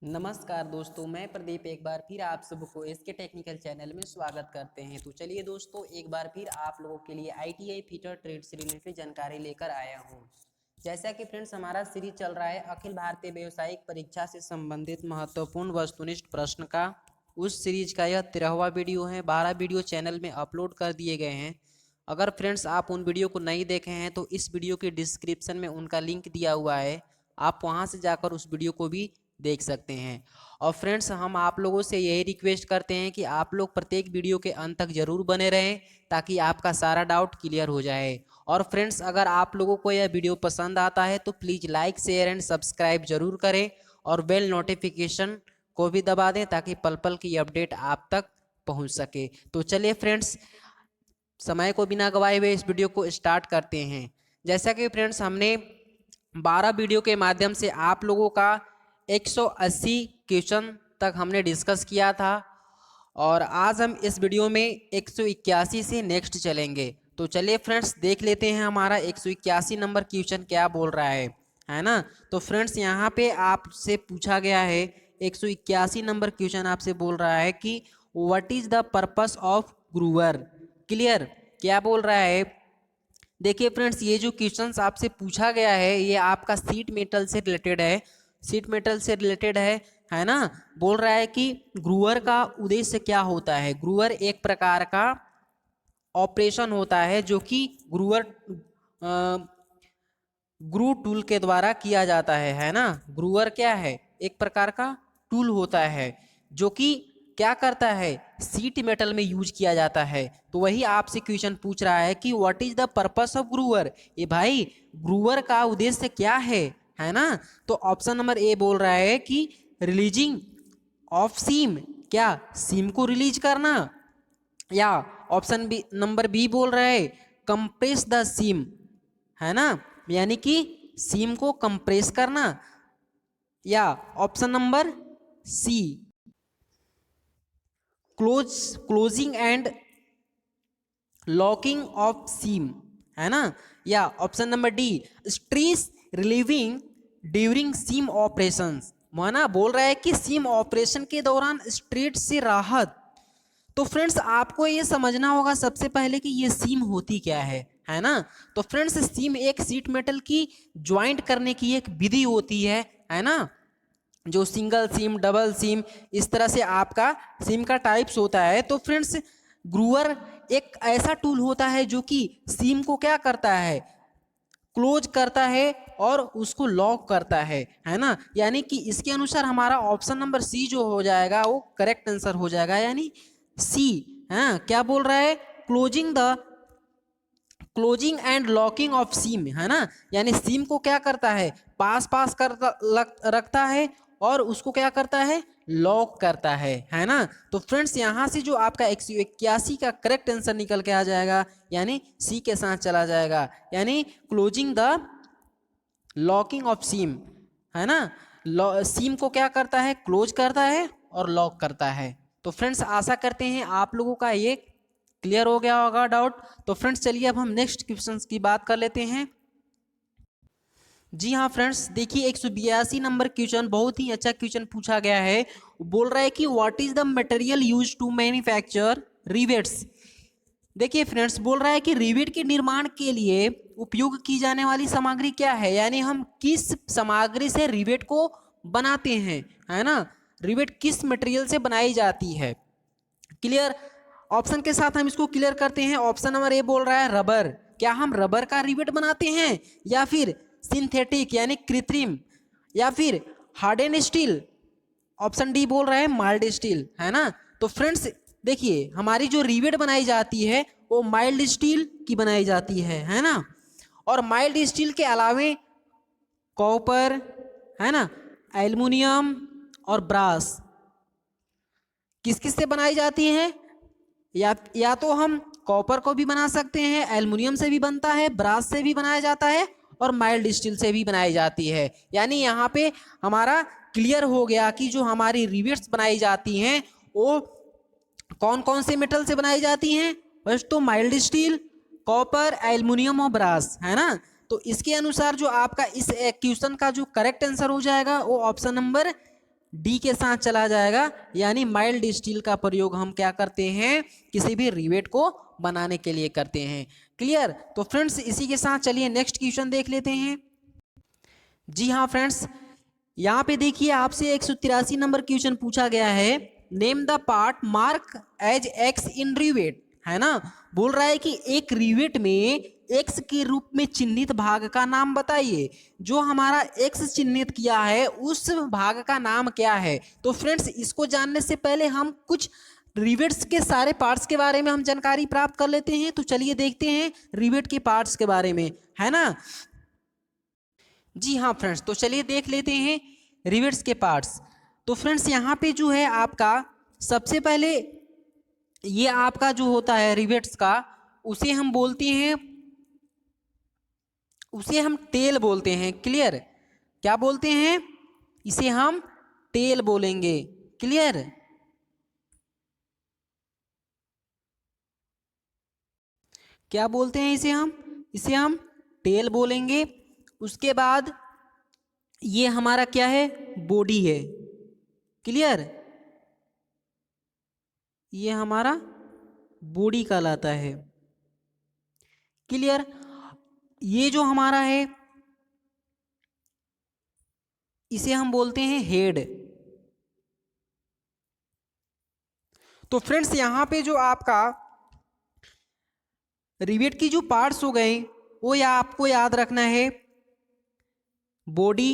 नमस्कार दोस्तों, मैं प्रदीप एक बार फिर आप सबको इसके टेक्निकल चैनल में स्वागत करते हैं। तो चलिए दोस्तों, एक बार फिर आप लोगों के लिए आईटीआई फिटर ट्रेड से रिलेटेड जानकारी लेकर आया हूं। जैसा कि फ्रेंड्स हमारा सीरीज चल रहा है अखिल भारतीय व्यावसायिक परीक्षा से संबंधित महत्वपूर्ण वस्तुनिष्ठ प्रश्न का, उस सीरीज का यह 13वां वीडियो है। 12 वीडियो चैनल में अपलोड कर दिए गए हैं। अगर फ्रेंड्स आप उन वीडियो को नहीं देखे हैं तो इस वीडियो के डिस्क्रिप्शन में उनका लिंक दिया हुआ है, आप वहां से जाकर उस वीडियो को भी देख सकते हैं। और फ्रेंड्स हम आप लोगों से यही रिक्वेस्ट करते हैं कि आप लोग प्रत्येक वीडियो के अंत तक जरूर बने रहें ताकि आपका सारा डाउट क्लियर हो जाए। और फ्रेंड्स अगर आप लोगों को यह वीडियो पसंद आता है तो please like share and subscribe जरूर करें और बेल नोटिफिकेशन को भी दबा दें ताकि पल पल की अपडेट आप तक पहुंच सके। तो चलिए फ्रेंड्स, समय को बिना गवाए हुए इस वीडियो को स्टार्ट करते हैं। जैसा कि फ्रेंड्स हमने 12 वीडियो के माध्यम से आप लोगों का 180 क्वेश्चन तक हमने डिस्कस किया था और आज हम इस वीडियो में 181 से नेक्स्ट चलेंगे। तो चलिए फ्रेंड्स देख लेते हैं हमारा 181 नंबर क्वेश्चन क्या बोल रहा है ना। तो फ्रेंड्स यहाँ पे आपसे पूछा गया है 181 नंबर क्वेश्चन आपसे बोल रहा है कि what is the purpose of groover. Clear क्या बोल रहा है? देखिए फ्रेंड्स, ये जो क्वेश्चंस आपसे पूछा गया है ये आपका सीट मेटल से रिलेटेड है। सीट मेटल से रिलेटेड है ना। बोल रहा है कि ग्रूवर का उद्देश्य क्या होता है। ग्रूवर एक प्रकार का ऑपरेशन होता है जो कि ग्रू टूल के द्वारा किया जाता है ना। ग्रूवर क्या है? एक प्रकार का टूल होता है जो कि क्या करता है, सीट मेटल में यूज किया जाता है। तो वही आपसे क्वेश्चन पूछ रहा है कि what is the purpose of groover. ये भाई ग्रूवर का उद्देश्य क्या है ना। तो ऑप्शन नंबर ए बोल रहा है कि रिलीजिंग ऑफ सीम, क्या सीम को रिलीज करना, या ऑप्शन बी नंबर बी बोल रहा है कंप्रेस द सीम, है ना, यानी कि सीम को कंप्रेस करना, या option number C closing and locking of seam, है ना, या option number D stress relieving during seam operations. माना बोल रहा है कि सीम ऑपरेशन के दौरान स्ट्रेस से राहत। तो फ्रेंड्स आपको ये समझना होगा सबसे पहले कि ये सीम होती क्या है ना। तो फ्रेंड्स सीम एक सीट मेटल की ज्वाइंट करने की एक विधि होती है ना। जो सिंगल सीम, डबल सीम, इस तरह से आपका सीम का टाइप्स होता है। तो फ्रेंड्स ग्रूवर एक ऐसा टूल होता है जो कि सीम को क्या करता है, क्लोज करता है और उसको लॉक करता है ना। यानी कि इसके अनुसार हमारा ऑप्शन नंबर सी जो हो जाएगा वो करेक्ट आंसर हो जाएगा, यानी सी। हाँ क्या बोल रहा है? Closing and locking of seam, है ना। यानी सीम को क्या करता है, पास पास कर रखता है और उसको क्या करता है, लॉक करता है ना। तो फ्रेंड्स यहाँ से जो आपका 181 का करेक्ट आंसर निकल के आ जाएगा, यानी सी के साथ चला जाएगा, यानी closing the locking of seam, है ना। सीम को क्या करता है, क्लोज करता है और लॉक करता है। तो फ्रेंड्स आशा करते हैं आप लोगों का ये क्लियर हो गया होगा डाउट। तो फ्रेंड्स चलिए अब हम नेक्स्ट क्वेश्चन की बात कर लेते हैं। जी हाँ फ्रेंड्स, देखिए 182 नंबर क्वेश्चन बहुत ही अच्छा क्वेश्चन पूछा गया है। बोल रहा है कि what is the material use to manufacture rivets. देखिए फ्रेंड्स बोल रहा है कि रिवेट के निर्माण के लिए उपयोग की जाने वाली सामग्री क्या है, यानी हम किस सामग्री से रिवेट को बनाते हैं, है ना। रिवेट किस मटेरियल से बनाई जाती है। क्लियर, ऑप्शन के साथ हम इसको क्लियर करते हैं। ऑप्शन नंबर ए बोल रहा है रबर, क्या हम रबर का रिवेट बनाते हैं, या फिर सिंथेटिक यानी कृत्रिम, या फिर हार्डन स्टील। ऑप्शन डी बोल रहा है माइल्ड स्टील, है ना। तो फ्रेंड्स देखिए हमारी जो रिवेट बनाई जाती है वो माइल्ड स्टील की बनाई जाती है ना। और माइल्ड स्टील के अलावे कॉपर, है ना, एल्युमिनियम और ब्रास किस किस से बनाई जाती है, या तो हम कॉपर को भी बना सकते हैं, एल्युमिनियम से भी बनता है, ब्रास से भी बनाया जाता है और माइल्ड स्टील से भी बनाई जाती है। यानी यहाँ पे हमारा क्लियर हो गया कि जो हमारी रिवेट्स बनाई जाती हैं वो कौन कौन से मेटल से बनाई जाती हैं। फर्स्ट तो माइल्ड स्टील, कॉपर, एल्युमिनियम और ब्रास, है ना। तो इसके अनुसार जो आपका इस क्वेश्चन का जो करेक्ट आंसर हो जाएगा वो ऑप्शन नंबर डी के साथ चला जाएगा, यानी माइल्ड स्टील का प्रयोग हम क्या करते हैं, किसी भी रिवेट को बनाने के लिए करते हैं। क्लियर। तो फ्रेंड्स इसी के साथ चलिए नेक्स्ट क्वेश्चन देख लेते हैं। जी हाँ फ्रेंड्स, यहाँ पे देखिए आपसे 183 नंबर क्वेश्चन पूछा गया है, name the part mark as X in rivet, है ना। बोल रहा है कि एक रिवेट में एक्स के रूप में चिन्हित भाग का नाम बताइए। जो हमारा एक्स चिन्हित किया है उस भाग का नाम क्या है। तो फ्रेंड्स इसको जानने से पहले हम कुछ रिवेट्स के सारे पार्ट्स के बारे में हम जानकारी प्राप्त कर लेते हैं। तो चलिए देखते हैं रिवेट के पार्ट्स के बारे में, है ना। जी हाँ फ्रेंड्स, तो चलिए देख लेते हैं रिवेट्स के पार्ट्स। तो फ्रेंड्स यहाँ पे जो है आपका सबसे पहले ये आपका जो होता है रिवेट्स का, उसे हम बोलते हैं, उसे हम टेल बोलते हैं। क्लियर। क्या बोलते हैं, इसे हम टेल बोलेंगे। क्लियर। क्या बोलते हैं इसे हम टेल बोलेंगे। उसके बाद ये हमारा क्या है, बॉडी है। क्लियर। ये हमारा बॉडी कहलाता है। क्लियर। ये जो हमारा है इसे हम बोलते हैं हेड। तो फ्रेंड्स यहाँ पे जो आपका रिवेट की जो पार्ट्स हो गए वो या आपको याद रखना है, बॉडी,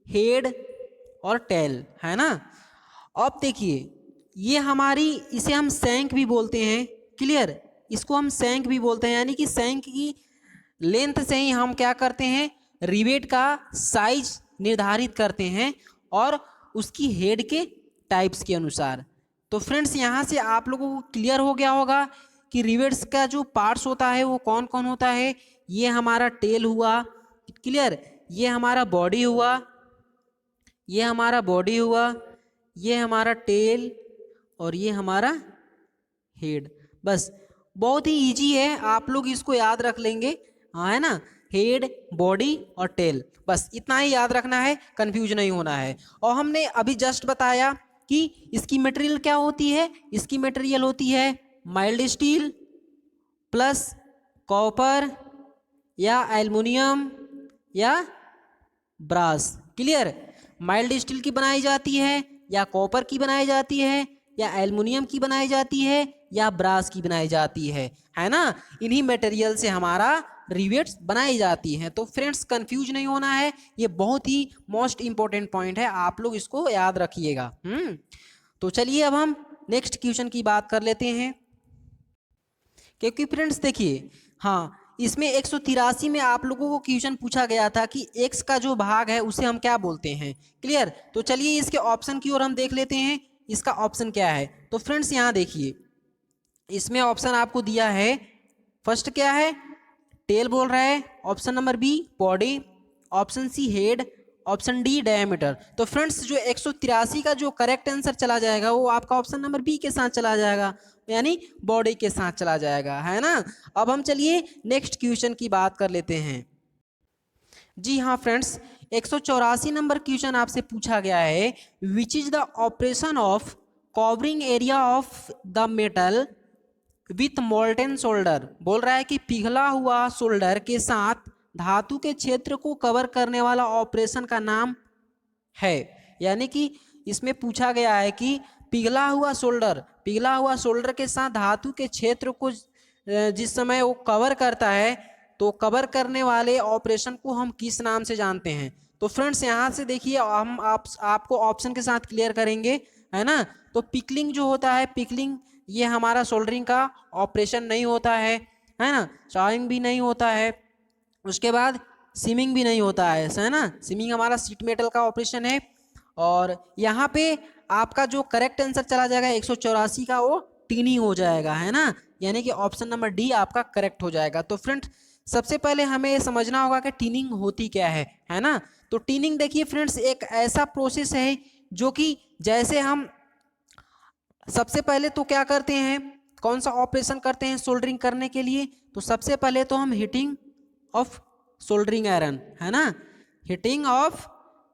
हेड और टेल, है ना। अब देखिए ये हमारी, इसे हम शैंक भी बोलते हैं। क्लियर। इसको हम शैंक भी बोलते हैं, यानी कि शैंक की लेंथ से ही हम क्या करते हैं, रिवेट का साइज निर्धारित करते हैं और उसकी हेड के टाइप्स के अनुसार। तो फ्रेंड्स यहाँ से आप लोगों को क्लियर हो गया होगा कि रिवेट्स का जो पार्ट्स होता है वो कौन कौन होता है। ये हमारा टेल हुआ। क्लियर। ये हमारा बॉडी हुआ, ये हमारा बॉडी हुआ, ये हमारा टेल और ये हमारा हेड। बस बहुत ही इजी है, आप लोग इसको याद रख लेंगे, हाँ है ना। हेड, बॉडी और टेल, बस इतना ही याद रखना है, कंफ्यूज नहीं होना है। और हमने अभी जस्ट बताया कि इसकी मटेरियल क्या होती है, इसकी मटेरियल होती है माइल्ड स्टील प्लस कॉपर या एल्युमिनियम या ब्रास। क्लियर। माइल्ड स्टील की बनाई जाती है या कॉपर की बनाई जाती है या एल्युमिनियम की बनाई जाती है या ब्रास की बनाई जाती है ना। इन्हीं मटेरियल से हमारा रिवेट्स बनाई जाती हैं। तो फ्रेंड्स कंफ्यूज नहीं होना है, ये बहुत ही मोस्ट इंपॉर्टेंट पॉइंट है, आप लोग इसको याद रखिएगा। तो चलिए अब हम नेक्स्ट क्वेश्चन की बात कर लेते हैं। क्योंकि फ्रेंड्स देखिए, हाँ इसमें 183 में आप लोगों को क्वेश्चन पूछा गया था कि x का जो भाग है उसे हम क्या बोलते हैं। क्लियर। तो चलिए इसके ऑप्शन की ओर हम देख लेते हैं, इसका ऑप्शन क्या है। तो फ्रेंड्स यहाँ देखिए, इसमें ऑप्शन आपको दिया है, फर्स्ट क्या है, टेल बोल रहा है, option number B body, option C head, option D diameter. तो फ्रेंड्स जो 183 का जो करेक्ट आंसर चला जाएगा वो आपका ऑप्शन नंबर बी के साथ चला जाएगा, यानी बॉडी के साथ चला जाएगा, है ना। अब हम चलिए नेक्स्ट क्वेश्चन की बात कर लेते हैं। जी हाँ फ्रेंड्स, 184 नंबर क्वेश्चन आपसे पूछा गया है, which is the operation of covering area of the metal with molten solder. बोल रहा है कि पिघला हुआ सोल्डर के साथ धातु के क्षेत्र को कवर करने वाला ऑपरेशन का नाम है। यानी कि इसमें पूछा गया है कि पिघला हुआ सोल्डर के साथ धातु के क्षेत्र को जिस समय वो कवर करता है, तो कवर करने वाले ऑपरेशन को हम किस नाम से जानते हैं। तो फ्रेंड्स यहाँ से देखिए, हम आपको ऑप्शन के साथ क्लियर करेंगे, है ना। तो पिकलिंग जो होता है, पिकलिंग ये हमारा सोल्डरिंग का ऑपरेशन नहीं होता है ना। चाइंग भी नहीं होता है, उसके बाद सिमिंग भी नहीं होता है ना। सिमिंग हमारा सीट मेटल का ऑपरेशन है। और यहाँ पे आपका जो करेक्ट आंसर चला जाएगा 184 का, वो टीनिंग हो जाएगा, है ना। यानी कि ऑप्शन नंबर डी आपका करेक्ट हो जाएगा। तो फ्रेंड्स सबसे पहले हमें ये समझना होगा कि टीनिंग होती क्या है ना। तो टीनिंग देखिए फ्रेंड्स, एक ऐसा प्रोसेस है जो कि जैसे हम सबसे पहले तो क्या करते हैं, कौन सा ऑपरेशन करते हैं सोल्डरिंग करने के लिए। तो सबसे पहले तो हम हीटिंग ऑफ सोल्डरिंग आयरन, है ना, हीटिंग ऑफ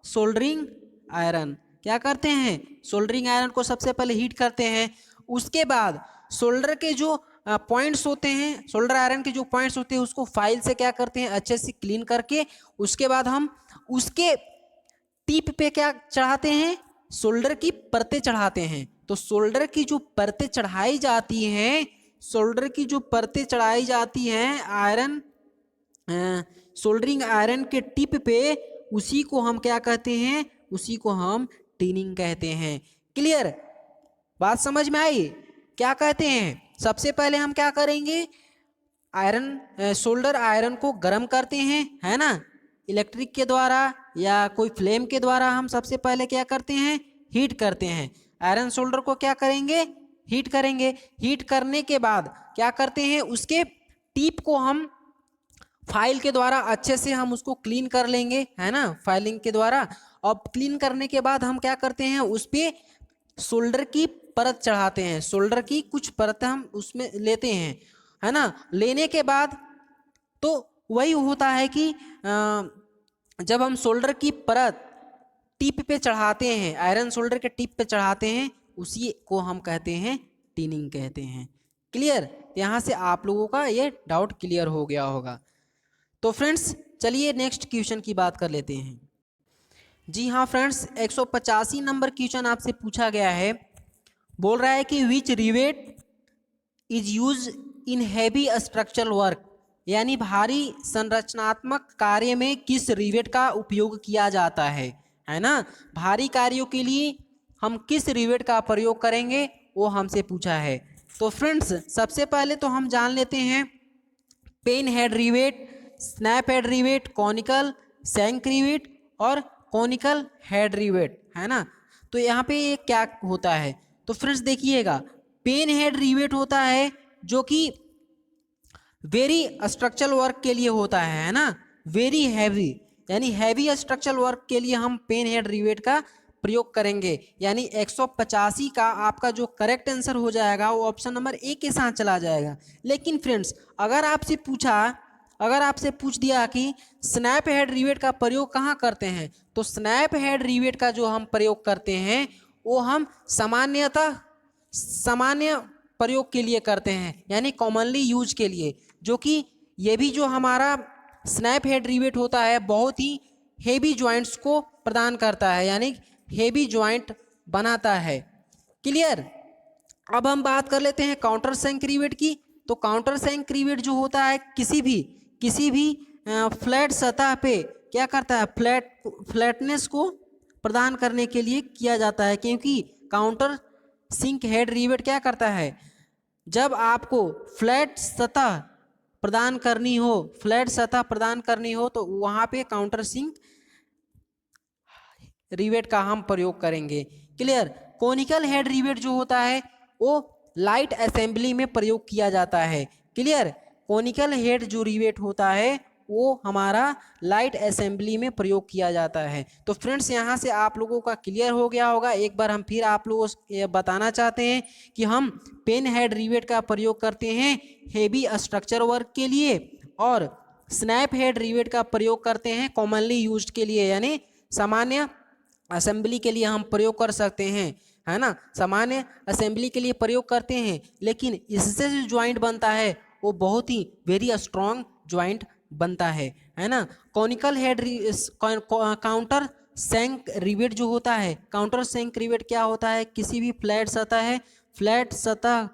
सोल्डरिंग आयरन, क्या करते हैं, सोल्डरिंग आयरन को सबसे पहले हीट करते हैं। उसके बाद सोल्डर के जो पॉइंट्स होते हैं, सोल्डर आयरन के जो पॉइंट्स होते हैं उसको फाइल से क्या करते हैं, अच्छे से क्लीन करके उसके बाद हम उसके टिप पे क्या चढ़ाते हैं, सोल्डर की परतें चढ़ाते हैं। तो सोल्डर की जो परतें चढ़ाई जाती हैं, सोल्डर की जो परतें चढ़ाई जाती हैं आयरन सोल्डरिंग आयरन के टिप पे, उसी को हम क्या कहते हैं, उसी को हम टिनिंग कहते हैं। क्लियर, बात समझ में आई? क्या कहते हैं, सबसे पहले हम क्या करेंगे, आयरन सोल्डर आयरन को गर्म करते हैं, है ना, इलेक्ट्रिक के द्वारा या कोई फ्लेम के द्वारा हम सबसे पहले क्या करते हैं, हीट करते हैं। आयरन सोल्डर को क्या करेंगे, हीट करेंगे। हीट करने के बाद क्या करते हैं, उसके टिप को हम फाइल के द्वारा अच्छे से हम उसको क्लीन कर लेंगे, है ना, फाइलिंग के द्वारा। अब क्लीन करने के बाद हम क्या करते हैं, उस पे सोल्डर की परत चढ़ाते हैं, सोल्डर की कुछ परत हम उसमें लेते हैं, है ना। लेने के बाद तो वही होता है कि जब हम सोल्डर की परत टिप पे चढ़ाते हैं, आयरन सोल्डर के टिप पे चढ़ाते हैं, उसी को हम कहते हैं टिनिंग कहते हैं। क्लियर, यहाँ से आप लोगों का ये डाउट क्लियर हो गया होगा। तो फ्रेंड्स चलिए नेक्स्ट क्वेश्चन की बात कर लेते हैं। जी हाँ फ्रेंड्स, 185 नंबर क्वेश्चन आपसे पूछा गया है। बोल रहा है कि which rivet is use in heavy structural work, यानी भारी संरचनात्मक कार्य में किस रिवेट का उपयोग किया जाता है ना। भारी कार्यों के लिए हम किस रिवेट का प्रयोग करेंगे, वो हमसे पूछा है। तो फ्रेंड्स सबसे पहले तो हम जान लेते हैं pan head rivet, snap head rivet, conical sunk rivet और कॉनिकल हेड रिवेट, है ना। तो यहाँ पे ये क्या होता है, तो फ्रेंड्स देखिएगा, पेन हेड रिवेट होता है जो कि वेरी स्ट्रक्चरल वर्क के लिए होता है ना, वेरी हैवी, यानी हैवी स्ट्रक्चरल वर्क के लिए हम पेन हेड रिवेट का प्रयोग करेंगे। यानी 185 का आपका जो करेक्ट आंसर हो जाएगा वो ऑप्शन नंबर ए के साथ चला जाएगा। लेकिन फ्रेंड्स अगर आपसे पूछ दिया कि स्नैप हेड रिवेट का प्रयोग कहाँ करते हैं, तो स्नैप हेड रिवेट का जो हम प्रयोग करते हैं वो हम सामान्य प्रयोग के लिए करते हैं, यानी कॉमनली यूज के लिए। जो कि ये भी जो हमारा स्नैप हेड रिवेट होता है बहुत ही हेवी जॉइंट्स को प्रदान करता है, यानी हेवी जॉइंट बनाता है। क्लियर, अब हम बात कर लेते हैं काउंटर सैंक रिवेट की। तो काउंटर सैंक रिवेट जो होता है किसी भी फ्लैट सतह पे क्या करता है, फ्लैटनेस को प्रदान करने के लिए किया जाता है। क्योंकि काउंटर सिंक हेड रिवेट क्या करता है, जब आपको फ्लैट सतह प्रदान करनी हो तो वहाँ पे काउंटर सिंक रिवेट का हम प्रयोग करेंगे। क्लियर, कोनिकल हेड रिवेट जो होता है वो लाइट असेंबली में प्रयोग किया जाता है। क्लियर, कोनिकल हेड जो रिवेट होता है वो हमारा लाइट असेंबली में प्रयोग किया जाता है। तो फ्रेंड्स यहाँ से आप लोगों का क्लियर हो गया होगा। एक बार हम फिर आप लोगों को बताना चाहते हैं कि हम पेन हेड रिवेट का प्रयोग करते हैं हेवी स्ट्रक्चर वर्क के लिए, और स्नैप हेड रिवेट का प्रयोग करते हैं कॉमनली यूज्ड के लिए, यानी सामान्य असेंबली के लिए हम प्रयोग कर सकते हैं, है ना, सामान्य असेंबली के लिए प्रयोग करते हैं। लेकिन इससे जो ज्वाइंट बनता है वो बहुत ही वेरी स्ट्रॉन्ग ज्वाइंट बनता है ना। कॉनिकल हेड काउंटर सैंक रिवेट जो होता है, काउंटर सैंक रिवेट क्या होता है, किसी भी फ्लैट सतह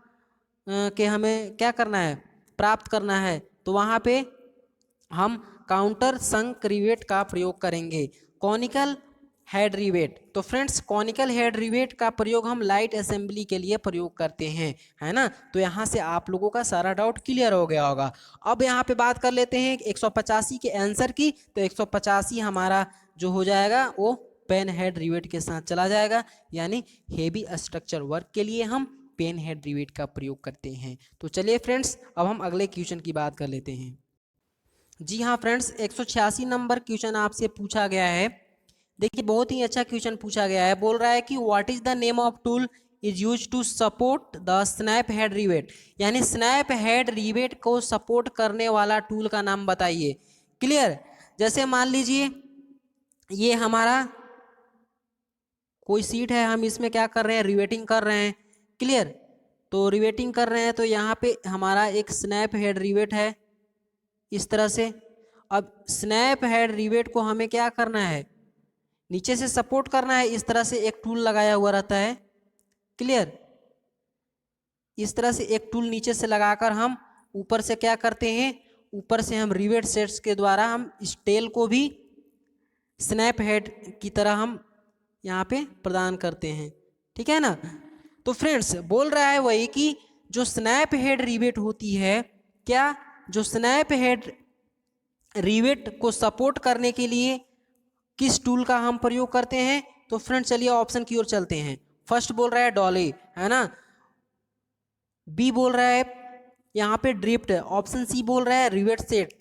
के हमें क्या करना है, प्राप्त करना है, तो वहाँ पे हम काउंटर संक रिवेट का प्रयोग करेंगे। कॉनिकल हेड रिवेट, तो फ्रेंड्स कॉनिकल हेड रिवेट का प्रयोग हम लाइट असेंबली के लिए प्रयोग करते हैं, है ना। तो यहाँ से आप लोगों का सारा डाउट क्लियर हो गया होगा। अब यहाँ पे बात कर लेते हैं 185 के आंसर की। तो 185 हमारा जो हो जाएगा वो पेन हेड रिवेट के साथ चला जाएगा, यानी हेवी स्ट्रक्चर वर्क के लिए हम पेन हेड रिवेट का प्रयोग करते हैं। तो चलिए फ्रेंड्स अब हम अगले क्वेश्चन की बात कर लेते हैं। जी हाँ फ्रेंड्स, 186 नंबर क्वेश्चन आपसे पूछा गया है। देखिए बहुत ही अच्छा क्वेश्चन पूछा गया है। बोल रहा है कि what is the name of tool is use to support the snap head rivet, यानी स्नैप हेड रिवेट को सपोर्ट करने वाला टूल का नाम बताइए। क्लियर, जैसे मान लीजिए ये हमारा कोई सीट है, हम इसमें क्या कर रहे हैं, रिवेटिंग कर रहे हैं। क्लियर। तो रिवेटिंग कर रहे हैं तो यहाँ पे हमारा एक स्नैप हेड रिवेट है इस तरह से। अब स्नैप हेड रिवेट को हमें क्या करना है, नीचे से सपोर्ट करना है। इस तरह से एक टूल लगाया हुआ रहता है। क्लियर। इस तरह से एक टूल नीचे से लगाकर हम ऊपर से क्या करते हैं, ऊपर से हम रिवेट सेट्स के द्वारा हम इस टेल को भी स्नैप हेड की तरह हम यहाँ पे प्रदान करते हैं। ठीक है ना। तो फ्रेंड्स बोल रहा है वही कि जो स्नैप हेड रिवेट होती है, क्या, जो स्नैप हेड रिवेट को सपोर्ट करने के लिए किस टूल का हम प्रयोग करते हैं। तो फ्रेंड्स चलिए ऑप्शन की ओर चलते हैं। फर्स्ट बोल रहा है डॉली, है ना। बी बोल रहा है यहाँ पे ड्रिफ्ट। ऑप्शन सी बोल रहा है रिवेट सेट।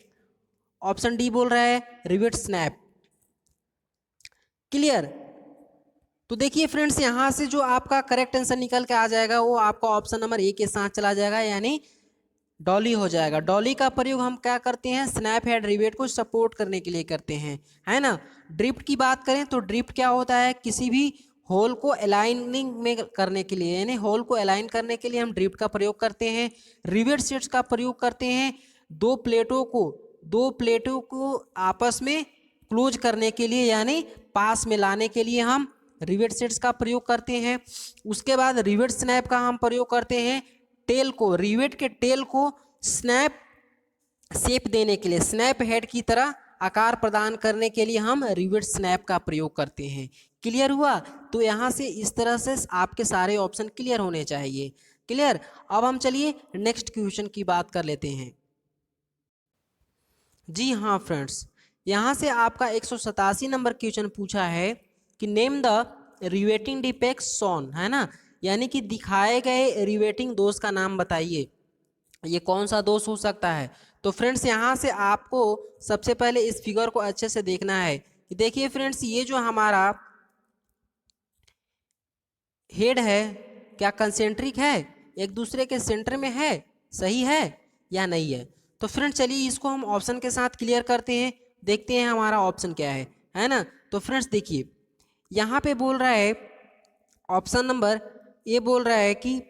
ऑप्शन डी बोल रहा है रिवेट स्नैप। क्लियर। तो देखिए फ्रेंड्स यहाँ से जो आपका करेक्ट आंसर निकल के आ जाएगा वो आपका ऑप्शन नंबर ए के साथ चला जाएगा, यानी डॉली हो जाएगा। डॉली का प्रयोग हम क्या करते हैं, स्नैप हेड रिवेट को सपोर्ट करने के लिए करते हैं, है ना। ड्रिफ्ट की बात करें तो ड्रिफ्ट क्या होता है, किसी भी होल को अलाइनिंग में करने के लिए, यानी होल को अलाइन करने के लिए हम ड्रिफ्ट का प्रयोग करते हैं। रिवेट सेट्स का प्रयोग करते हैं दो प्लेटों को आपस में क्लोज करने के लिए, यानी पास में लाने के लिए हम रिवेट सेट्स का प्रयोग करते हैं। उसके बाद रिवेट स्नैप का हम प्रयोग करते हैं टेल को, रिवेट के टेल को स्नैप शेप देने के लिए, स्नैप हेड की तरह आकार प्रदान करने के लिए हम रिवेट स्नैप का प्रयोग करते हैं। क्लियर हुआ। तो यहाँ से इस तरह से आपके सारे ऑप्शन क्लियर होने चाहिए। क्लियर। अब हम चलिए नेक्स्ट क्वेश्चन की बात कर लेते हैं। जी हाँ फ्रेंड्स, यहाँ से आपका 187 नंबर क्वेश्चन पूछा है कि name the riveting defects shown, है ना, यानी कि दिखाए गए रिवेटिंग दोष का नाम बताइए। ये कौन सा दोष हो सकता है। तो फ्रेंड्स यहाँ से आपको सबसे पहले इस फिगर को अच्छे से देखना है कि देखिए फ्रेंड्स ये जो हमारा हेड है क्या कंसेंट्रिक है, एक दूसरे के सेंटर में है, सही है या नहीं है। तो फ्रेंड्स चलिए इसको हम ऑप्शन के साथ क्लियर करते हैं, देखते हैं हमारा ऑप्शन क्या है ना। तो फ्रेंड्स देखिए यहाँ पे बोल रहा है ऑप्शन नंबर ए बोल रहा है कि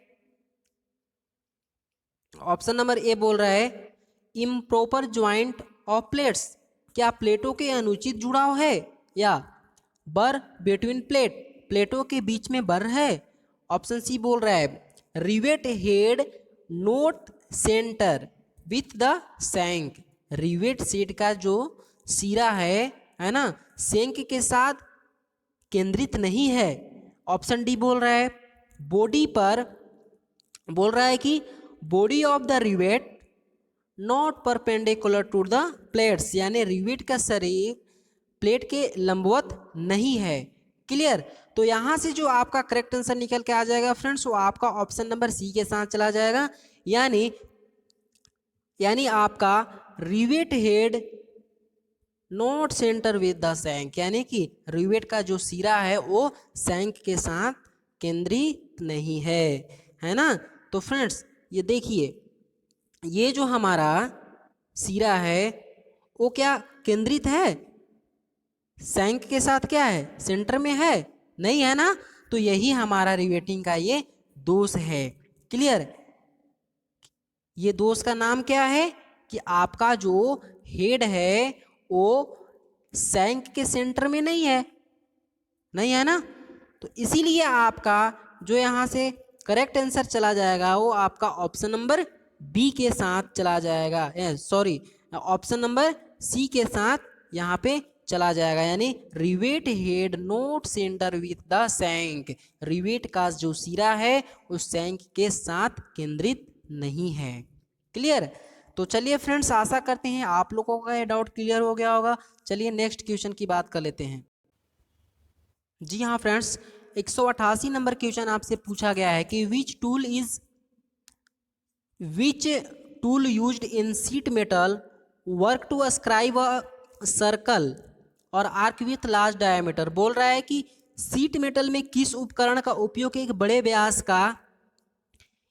ऑप्शन नंबर ए बोल रहा है इम्प्रॉपर ज्वाइंट ऑफ प्लेट्स, क्या प्लेटों के अनुचित जुड़ाव है, या बर बिटवीन प्लेटों के बीच में बर है। ऑप्शन सी बोल रहा है rivet head not centre with the shank, rivet set का जो सिरा है ना, सैंक के साथ केंद्रित नहीं है। ऑप्शन डी बोल रहा है बॉडी पर, बोल रहा है कि body of the rivet not perpendicular to the plates, यानी रिवेट का शरीर प्लेट के लंबवत नहीं है। क्लियर। तो यहाँ से जो आपका करेक्ट आंसर निकल के आ जाएगा फ्रेंड्स वो आपका ऑप्शन नंबर सी के साथ चला जाएगा, यानी आपका rivet head not centre with the shank, यानी कि रिवेट का जो सिरा है वो सैंक के साथ केंद्रित नहीं है ना। तो फ्रेंड्स ये देखिए ये जो हमारा सिरा है वो क्या केंद्रित है, सैंक के साथ क्या है, सेंटर में है, नहीं है ना। तो यही हमारा रिवेटिंग का ये दोष है। क्लियर। ये दोष का नाम क्या है कि आपका जो हेड है वो सैंक के सेंटर में नहीं है ना। तो इसीलिए आपका जो यहाँ से करेक्ट आंसर चला जाएगा वो आपका ऑप्शन नंबर बी के साथ चला जाएगा, सॉरी ऑप्शन नंबर सी के साथ यहाँ पे चला जाएगा, यानी rivet head not centre with the shank, rivet का जो सिरा है उस सैंक के साथ केंद्रित नहीं है। क्लियर। तो चलिए फ्रेंड्स आशा करते हैं आप लोगों का ये डाउट क्लियर हो गया होगा। चलिए नेक्स्ट क्वेश्चन की बात कर लेते हैं। जी हाँ फ्रेंड्स 188 नंबर क्वेश्चन आपसे पूछा गया है कि which tool used in sheet metal work to ascribe a circle or arc with large diameter. बोल रहा है कि शीट मेटल में किस उपकरण का उपयोग एक बड़े व्यास का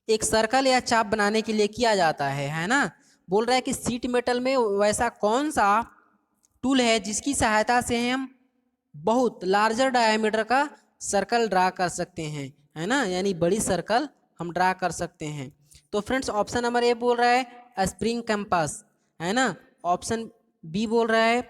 एक सर्कल या चाप बनाने के लिए किया जाता है ना। बोल रहा है कि शीट मेटल में वैसा कौन सा टूल है जिसकी सहायता से हम बहुत लार्जर डायमीटर का सर्कल ड्रा कर सकते हैं, है ना, यानी बड़ी सर्कल हम ड्रा कर सकते हैं। तो फ्रेंड्स ऑप्शन नंबर ए बोल रहा है स्प्रिंग कंपास, है ना। ऑप्शन बी बोल रहा है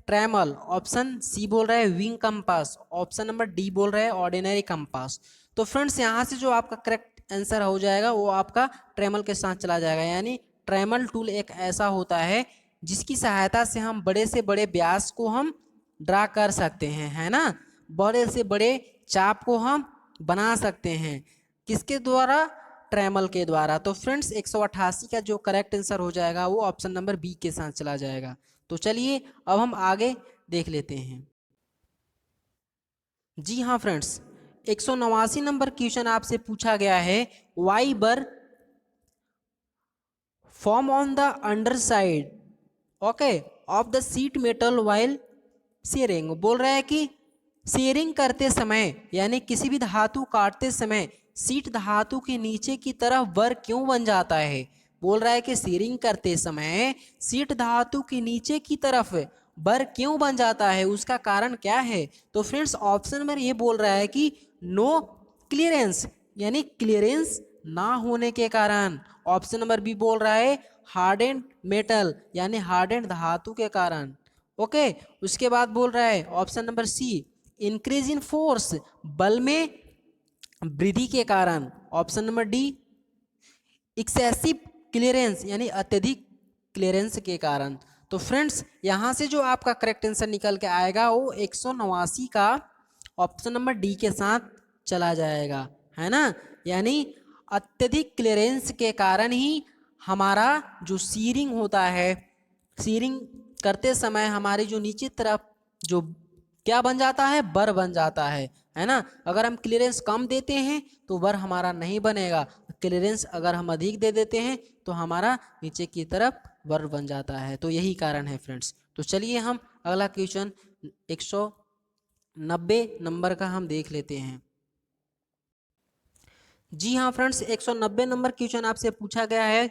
ट्रेमल, ऑप्शन सी बोल रहा है wing compass, option number D बोल रहा है ऑर्डिनरी कंपास। तो फ्रेंड्स यहाँ से जो आपका करेक्ट आंसर हो जाएगा वो आपका ट्रेमल के साथ चला जाएगा, यानी ट्रेमल टूल एक ऐसा होता है जिसकी सहायता से हम बड़े से बड़े व्यास को हम ड्रा कर सकते हैं, है ना, बड़े से बड़े चाप को हम बना सकते हैं। किसके द्वारा? ट्रेमल के द्वारा। तो फ्रेंड्स 188 का जो करेक्ट आंसर हो जाएगा वो ऑप्शन नंबर बी के साथ चला जाएगा। तो चलिए अब हम आगे देख लेते हैं। जी हाँ फ्रेंड्स, 189 नंबर क्वेश्चन आपसे पूछा गया है वाई बर form on the under side okay of the seat metal while sharing. बोल रहा है कि शेयरिंग करते समय यानी किसी भी धातु काटते समय सीट धातु के नीचे की तरफ बर क्यों बन जाता है। बोल रहा है कि शेयरिंग करते समय सीट धातु के नीचे की तरफ बर क्यों बन जाता है, उसका कारण क्या है। तो फ्रेंड्स ऑप्शन नंबर ये बोल रहा है कि नो क्लियरेंस यानी क्लियरेंस ना होने के कारण। ऑप्शन नंबर बी बोल रहा है हार्डेंड मेटल यानी हार्डेंड धातु के कारण। ओके उसके बाद बोल रहा है option number C increase in force बल में वृद्धि के कारण। Option number D excessive clearance यानी अत्यधिक क्लियरेंस के कारण। तो फ्रेंड्स यहाँ से जो आपका करेक्ट आंसर निकल के आएगा वो 189 का ऑप्शन नंबर डी के साथ चला जाएगा, है ना, यानी अत्यधिक क्लियरेंस के कारण ही हमारा जो सीरिंग होता है, सीरिंग करते समय हमारी जो नीचे तरफ जो क्या बन जाता है, बर बन जाता है ना। अगर हम क्लियरेंस कम देते हैं तो बर हमारा नहीं बनेगा, क्लियरेंस अगर हम अधिक दे देते हैं तो हमारा नीचे की तरफ बर बन जाता है। तो यही कारण है फ्रेंड्स। तो चलिए हम अगला क्वेश्चन 190 नंबर का हम देख लेते हैं। जी हाँ फ्रेंड्स 190 नंबर क्वेश्चन आपसे पूछा गया है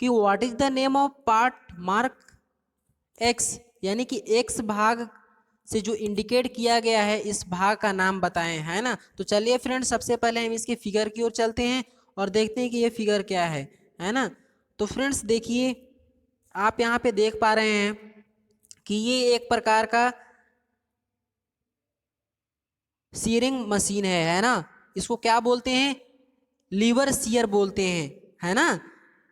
कि what is the name of part mark x यानी कि एक्स भाग से जो इंडिकेट किया गया है इस भाग का नाम बताएं, है ना। तो चलिए फ्रेंड्स सबसे पहले हम इसके फिगर की ओर चलते हैं और देखते हैं कि ये फिगर क्या है ना। तो फ्रेंड्स देखिए आप यहाँ पे देख पा रहे हैं कि ये एक प्रकार का सीयरिंग मशीन है ना। इसको क्या बोलते हैं? लीवर सीयर बोलते हैं, है ना।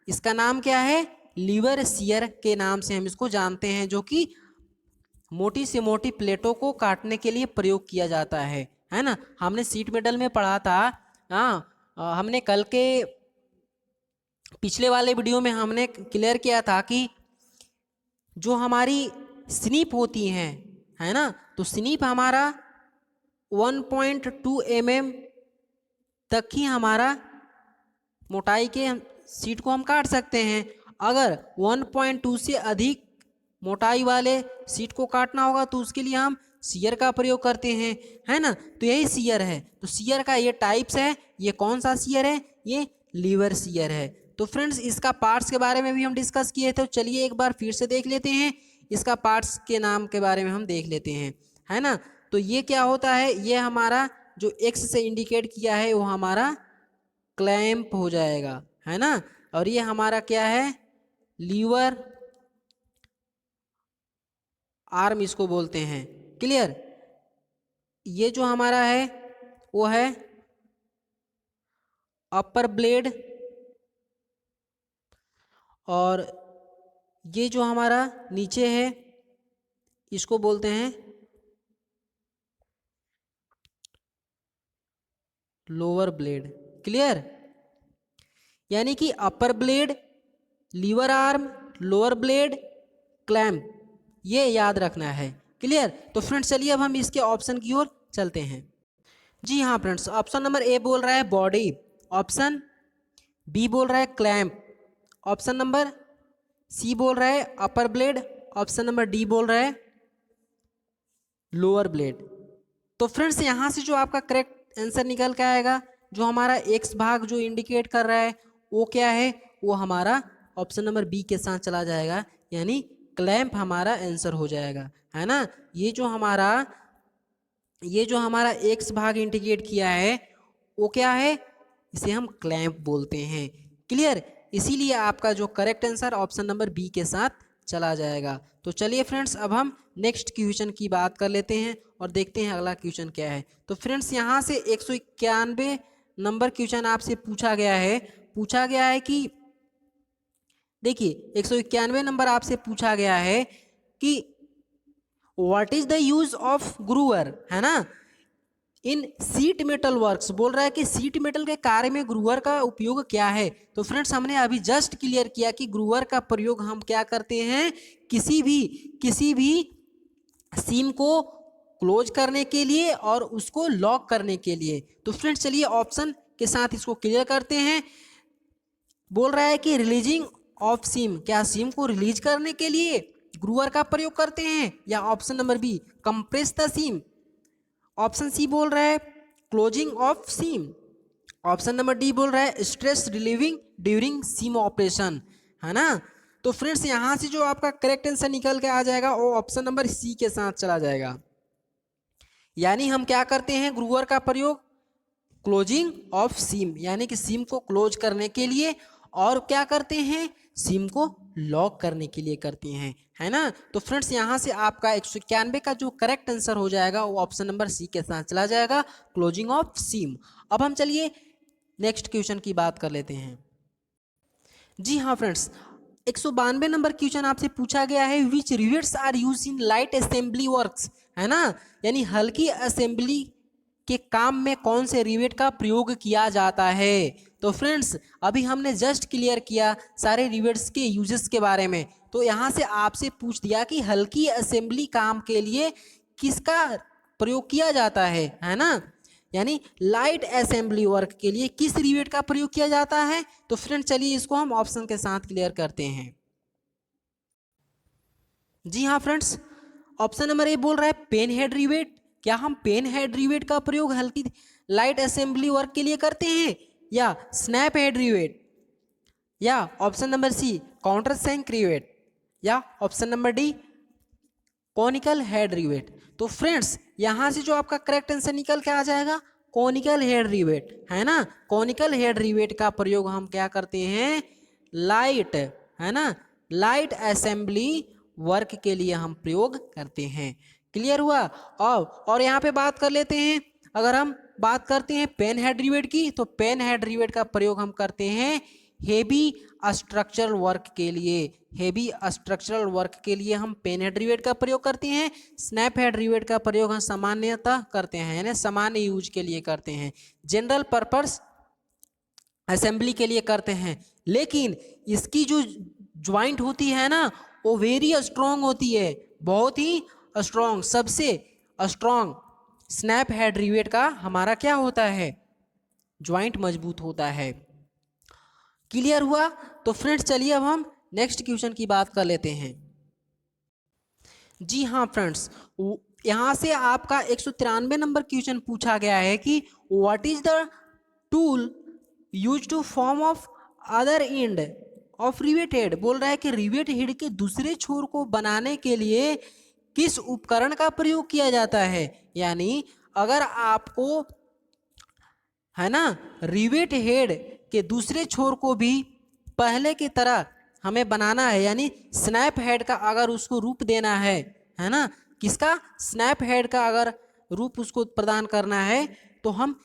इसका नाम क्या है? लीवर सीयर के नाम से हम इसको जानते हैं, जो कि मोटी से मोटी प्लेटों को काटने के लिए प्रयोग किया जाता है ना। हमने सीट मेटल में पढ़ा था, हमने कल के पिछले वाले वीडियो में हमने क्लियर किया था कि जो हमारी स्नीप होती हैं, है ना, तो स्नीप हमारा 1.2 mm तक ही हमारा मोटाई के सीट को हम काट सकते हैं। अगर 1.2 से अधिक मोटाई वाले सीट को काटना होगा तो उसके लिए हम सीयर का प्रयोग करते हैं, है ना। तो यही सीयर है। तो सीयर का ये टाइप्स है। ये कौन सा सीयर है? ये लीवर सीयर है। तो फ्रेंड्स इसका पार्ट्स के बारे में भी हम डिस्कस किए थे, तो चलिए एक बार फिर से देख लेते हैं। इसका पार्ट्स के नाम के बारे में हम देख लेते हैं, है ना। तो ये क्या होता है? ये हमारा जो एक्स से इंडिकेट किया है वो हमारा क्लैंप हो जाएगा, है ना। और ये हमारा क्या है? लीवर आर्म इसको बोलते हैं। क्लियर? ये जो हमारा है वो है अपर ब्लेड, और ये जो हमारा नीचे है इसको बोलते हैं लोअर ब्लेड। क्लियर? यानी कि upper blade, lever arm, lower blade, clamp, ये याद रखना है। क्लियर? तो फ्रेंड्स चलिए अब हम इसके ऑप्शन की ओर चलते हैं। जी हाँ फ्रेंड्स, ऑप्शन नंबर ए बोल रहा है बॉडी, ऑप्शन बी बोल रहा है क्लैंप, ऑप्शन नंबर सी बोल रहा है अपर ब्लेड, ऑप्शन नंबर डी बोल रहा है लोअर ब्लेड। तो फ्रेंड्स यहाँ से जो आपका करेक्ट आंसर निकल के आएगा, जो हमारा एक्स भाग जो इंडिकेट कर रहा है वो क्या है? वो हमारा ऑप्शन नंबर बी के साथ चला जाएगा, यानी क्लैंप हमारा आंसर हो जाएगा, है ना। ये जो हमारा ये जो हमारा x भाग इंडिकेट किया है वो क्या है, इसे हम क्लैंप बोलते हैं। क्लियर, इसीलिए आपका जो correct answer option number B के साथ चला जाएगा। तो चलिए फ्रेंड्स, अब हम नेक्स्ट क्वेश्चन की बात कर लेते हैं और देखते हैं अगला क्वेश्चन क्या है। तो फ्रेंड्स यहाँ से 191 नंबर क्वेश्चन आपसे पूछा गया है कि देखिए 191 नंबर आपसे पूछा गया है कि what is the use of groover, है ना, इन सीट मेटल वर्क्स। बोल रहा है कि सीट मेटल के कार्य में ग्रूअर का उपयोग क्या है। तो फ्रेंड्स हमने अभी जस्ट क्लियर किया कि ग्रूअर का प्रयोग हम क्या करते हैं, किसी भी सीम को क्लोज करने के लिए और उसको लॉक करने के लिए। तो फ्रेंड्स चलिए ऑप्शन के साथ इसको क्लियर करते हैं। बोल रहा है कि रिलीजिंग ऑफ सीम, क्या सीम को रिलीज करने के लिए ग्रूअर का प्रयोग करते हैं, या option number B compress the seam, option C बोल रहा है closing of seam, option number D बोल रहा है stress relieving during seam operation, है ना। तो फ्रेंड्स यहां से जो आपका करेक्ट आंसर निकल के आ जाएगा वो ऑप्शन नंबर सी के साथ चला जाएगा। यानी हम क्या करते हैं, ग्रूअर का प्रयोग क्लोजिंग ऑफ सीम, यानी कि सीम को क्लोज करने के लिए, और क्या करते हैं, सीम को लॉक करने के लिए करते हैं, है ना। तो फ्रेंड्स यहाँ से आपका 191 का जो करेक्ट आंसर हो जाएगा वो ऑप्शन नंबर सी के साथ चला जाएगा, क्लोजिंग ऑफ सीम। अब हम चलिए नेक्स्ट क्वेश्चन की बात कर लेते हैं। जी हाँ फ्रेंड्स, 192 नंबर क्वेश्चन आपसे पूछा गया है which rivets are use in light assembly works, है ना, यानी हल्की असेंबली के काम में कौन से रिवेट का प्रयोग किया जाता है। तो फ्रेंड्स अभी हमने जस्ट क्लियर किया सारे रिवेट्स के यूजेस के बारे में। तो यहाँ से आपसे पूछ दिया कि हल्की असेंबली काम के लिए किसका प्रयोग किया जाता है ना, यानी लाइट असेंबली वर्क के लिए किस रिवेट का प्रयोग किया जाता है। तो फ्रेंड चलिए इसको हम ऑप्शन के साथ क्लियर करते हैं। जी हाँ फ्रेंड्स, ऑप्शन नंबर ए बोल रहा है पेन हेड रिवेट। क्या हम पेन हेड रिवेट का प्रयोग हल्की लाइट असेंबली वर्क के लिए करते हैं, या स्नैप हेड रिवेट, या option number C countersunk rivet, या option number D conical head rivet. तो फ्रेंड्स यहां से जो आपका करेक्ट आंसर निकल के आ जाएगा कॉनिकल हेड रिवेट, है ना। कॉनिकल हेड रिवेट का प्रयोग हम क्या करते हैं, लाइट, है ना, लाइट असेंबली वर्क के लिए हम प्रयोग करते हैं। क्लियर हुआ। और यहाँ पे बात कर लेते हैं, अगर हम बात करते हैं पेन हेड रिवेट की, तो पेन हेड रिवेट का प्रयोग हम करते हैं हेवी स्ट्रक्चरल वर्क के लिए। हेवी स्ट्रक्चरल वर्क के लिए हम पेन हेड रिवेट का प्रयोग करते हैं। स्नैप हेड रिवेट का प्रयोग हम सामान्यतः करते हैं, यानी सामान्य यूज के लिए करते हैं, जनरल पर्पस असेंबली के लिए करते हैं। लेकिन इसकी जो ज्वाइंट होती है ना वो वेरी स्ट्रॉन्ग होती है, बहुत ही स्ट्रॉन्ग, सबसे स्ट्रॉन्ग स्नैप हेड रिवेट का हमारा क्या होता है, ज्वाइंट मजबूत होता है। क्लियर हुआ। तो फ्रेंड्स चलिए अब हम नेक्स्ट क्वेश्चन की बात कर लेते हैं। जी हाँ फ्रेंड्स, यहाँ से आपका 193 नंबर क्वेश्चन पूछा गया है कि what is the tool use to form of other end of rivet head. बोल रहा है कि रिवेट हेड के दूसरे छोर को बनाने के लिए किस उपकरण का प्रयोग किया जाता है। यानी अगर आपको, है ना, रिवेट हेड के दूसरे छोर को भी पहले की तरह हमें बनाना है, यानी स्नैप हेड का अगर उसको रूप देना है ना, किसका, स्नैप हेड का अगर रूप उसको प्रदान करना है, तो हम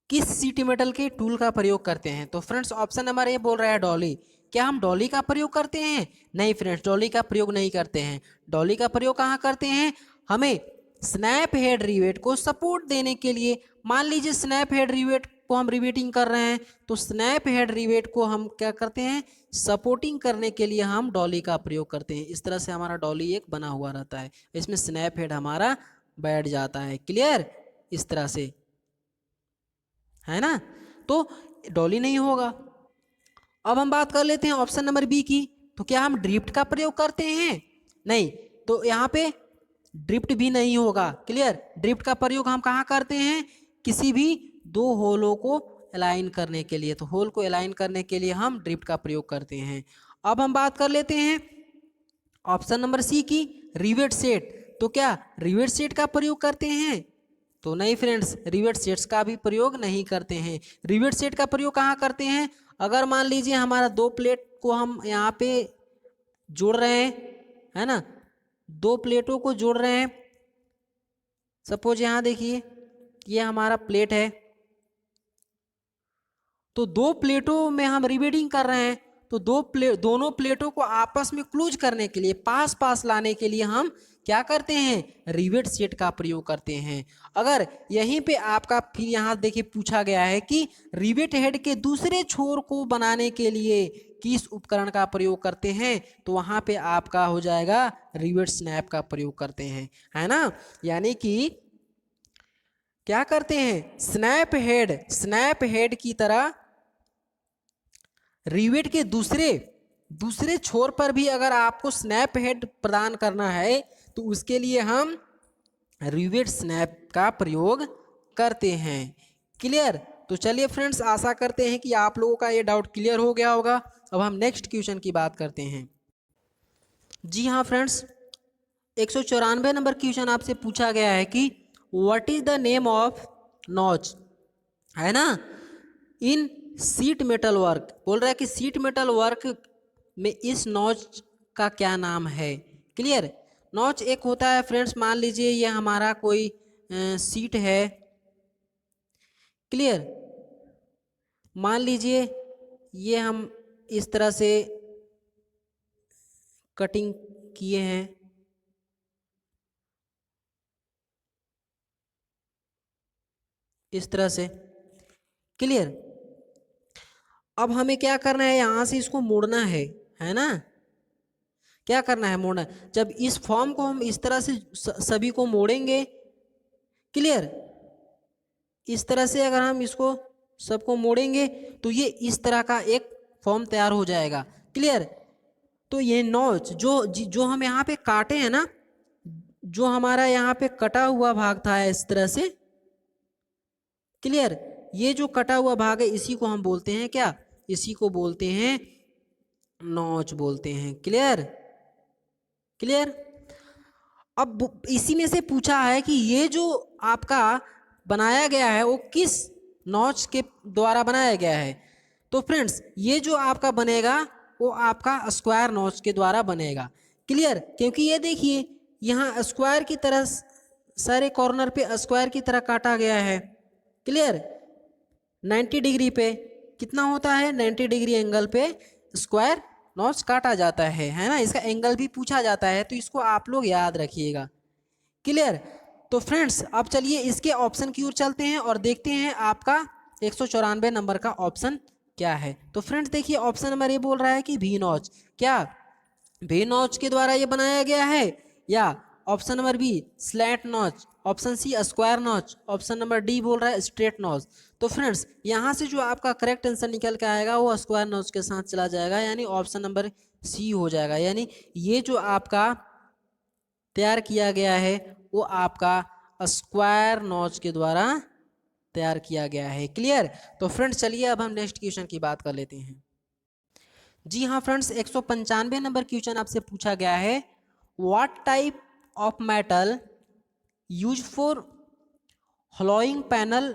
किस सीटी मेटल के टूल का प्रयोग करते हैं। तो फ्रेंड्स ऑप्शन नंबर ए बोल रहा है डॉली। क्या हम डॉली का प्रयोग करते हैं? नहीं फ्रेंड्स, डॉली का प्रयोग नहीं करते हैं। डॉली का प्रयोग कहाँ करते हैं, हमें स्नैप हेड रिवेट को सपोर्ट देने के लिए। मान लीजिए स्नैप हेड रिवेट को हम रिवेटिंग कर रहे हैं, तो स्नैप हेड रिवेट को हम क्या करते हैं, सपोर्टिंग करने के लिए हम डॉली का प्रयोग करते हैं। इस तरह से हमारा डॉली एक बना हुआ रहता है, इसमें स्नैप हेड हमारा बैठ जाता है। क्लियर, इस तरह से, है ना, तो डॉली नहीं होगा। अब हम बात कर लेते हैं ऑप्शन नंबर बी की। तो क्या हम ड्रिफ्ट का प्रयोग करते हैं? नहीं, तो यहाँ पे ड्रिफ्ट भी नहीं होगा। क्लियर, ड्रिफ्ट का प्रयोग हम कहाँ करते हैं, किसी भी दो होलों को अलाइन करने के लिए। तो होल को अलाइन करने के लिए हम ड्रिफ्ट का प्रयोग करते हैं। अब हम बात कर लेते हैं ऑप्शन नंबर सी की, रिवेट सेट। तो क्या रिवेट सेट का प्रयोग करते हैं? तो नहीं फ्रेंड्स, रिवेट सेट्स का भी प्रयोग नहीं करते हैं। रिवेट सेट का प्रयोग कहाँ करते हैं? अगर मान लीजिए हमारा दो प्लेट को हम यहाँ पे जोड़ रहे हैं, है ना, दो प्लेटों को जोड़ रहे हैं। सपोज यहाँ देखिए ये हमारा प्लेट है, तो दो प्लेटों में हम रिवेटिंग कर रहे हैं, तो दोनों प्लेटों को आपस में क्लोज करने के लिए, पास पास लाने के लिए हम क्या करते हैं? रिवेट सेट का प्रयोग करते हैं। अगर यहीं पे आपका फिर यहाँ देखिए पूछा गया है कि रिवेट हेड के दूसरे छोर को बनाने के लिए किस उपकरण का प्रयोग करते हैं, तो वहां पे आपका हो जाएगा रिवेट स्नैप का प्रयोग करते हैं, है ना। यानी कि क्या करते हैं? स्नैप हेड की तरह रिवेट के दूसरे छोर पर भी अगर आपको स्नैप हेड प्रदान करना है तो उसके लिए हम रिवेट स्नैप का प्रयोग करते हैं। क्लियर? तो चलिए फ्रेंड्स, आशा करते हैं कि आप लोगों का ये डाउट क्लियर हो गया होगा। अब हम नेक्स्ट क्वेश्चन की बात करते हैं। जी हाँ फ्रेंड्स, 194 नंबर क्वेश्चन आपसे पूछा गया है कि what is the name of notch, है ना, इन सीट मेटल वर्क। बोल रहा है कि सीट मेटल वर्क में इस नॉच का क्या नाम है। क्लियर? नॉच एक होता है फ्रेंड्स, मान लीजिए ये हमारा कोई सीट है। क्लियर? मान लीजिए ये हम इस तरह से कटिंग किए हैं, इस तरह से। क्लियर? अब हमें क्या करना है? यहाँ से इसको मोड़ना है ना। क्या करना है? मोड़ना। जब इस फॉर्म को हम इस तरह से सभी को मोड़ेंगे, क्लियर, इस तरह से अगर हम इसको सबको मोड़ेंगे तो ये इस तरह का एक फॉर्म तैयार हो जाएगा। क्लियर? तो ये नॉच जो हम यहाँ पे काटे हैं ना, जो हमारा यहाँ पे कटा हुआ भाग था इस तरह से, क्लियर, ये जो कटा हुआ भाग है इसी को हम बोलते हैं क्या? इसी को बोलते हैं नॉच बोलते हैं। क्लियर? क्लियर? अब इसी में से पूछा है कि ये जो आपका बनाया गया है वो किस नॉच के द्वारा बनाया गया है। तो फ्रेंड्स, ये जो आपका बनेगा वो आपका स्क्वायर नॉच के द्वारा बनेगा। क्लियर? क्योंकि ये देखिए यहाँ स्क्वायर की तरह सारे कॉर्नर पे स्क्वायर की तरह काटा गया है। क्लियर? 90 डिग्री पे कितना होता है? 90 डिग्री एंगल पे स्क्वायर नॉच काटा जाता है ना। इसका एंगल भी पूछा जाता है, तो इसको आप लोग याद रखिएगा। क्लियर? तो फ्रेंड्स, अब चलिए इसके ऑप्शन की ओर चलते हैं और देखते हैं आपका 194 नंबर का ऑप्शन क्या है। तो फ्रेंड्स देखिए, ऑप्शन नंबर ए बोल रहा है कि वी नॉच। क्या वी नॉच के द्वारा ये बनाया गया है? या option number B slant notch, option C square notch, option number D बोल रहा है स्ट्रेट नॉच। तो फ्रेंड्स यहाँ से जो आपका करेक्ट आंसर निकल के आएगा वो स्क्वायर नॉच के साथ चला जाएगा, यानी ऑप्शन नंबर सी हो जाएगा। यानी ये जो आपका तैयार किया गया है वो आपका स्क्वायर नॉच के द्वारा तैयार किया गया है। क्लियर? तो फ्रेंड्स चलिए अब हम नेक्स्ट क्वेश्चन की बात कर लेते हैं। जी हाँ फ्रेंड्स, 195 नंबर क्वेश्चन आपसे पूछा गया है what type of metal use for hollowing panel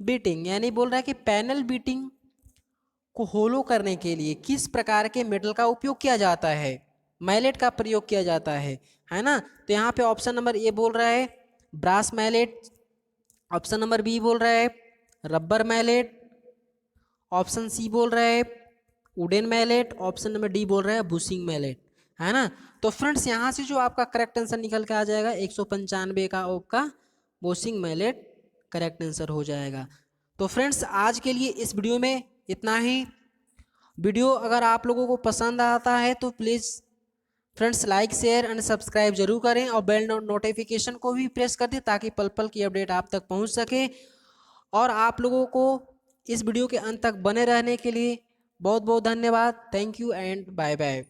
beating. यानी बोल रहा है कि पैनल बीटिंग को होलो करने के लिए किस प्रकार के मेटल का उपयोग किया जाता है, मैलेट का प्रयोग किया जाता है ना। तो यहाँ पे ऑप्शन नंबर ए बोल रहा है brass mallet, option number B बोल रहा है रबर मैलेट, ऑप्शन सी बोल रहा है wooden mallet, option number D बोल रहा है बुशिंग मैलेट, है ना। तो फ्रेंड्स यहाँ से जो आपका करेक्ट आंसर निकल के आ जाएगा 195 का आपका बुशिंग मैलेट करेक्ट आंसर हो जाएगा। तो फ्रेंड्स आज के लिए इस वीडियो में इतना ही। वीडियो अगर आप लोगों को पसंद आता है तो please friends like share and subscribe जरूर करें और बेल नोटिफिकेशन को भी प्रेस कर दें ताकि पल पल की अपडेट आप तक पहुंच सके। और आप लोगों को इस वीडियो के अंत तक बने रहने के लिए बहुत बहुत धन्यवाद। Thank you and bye bye.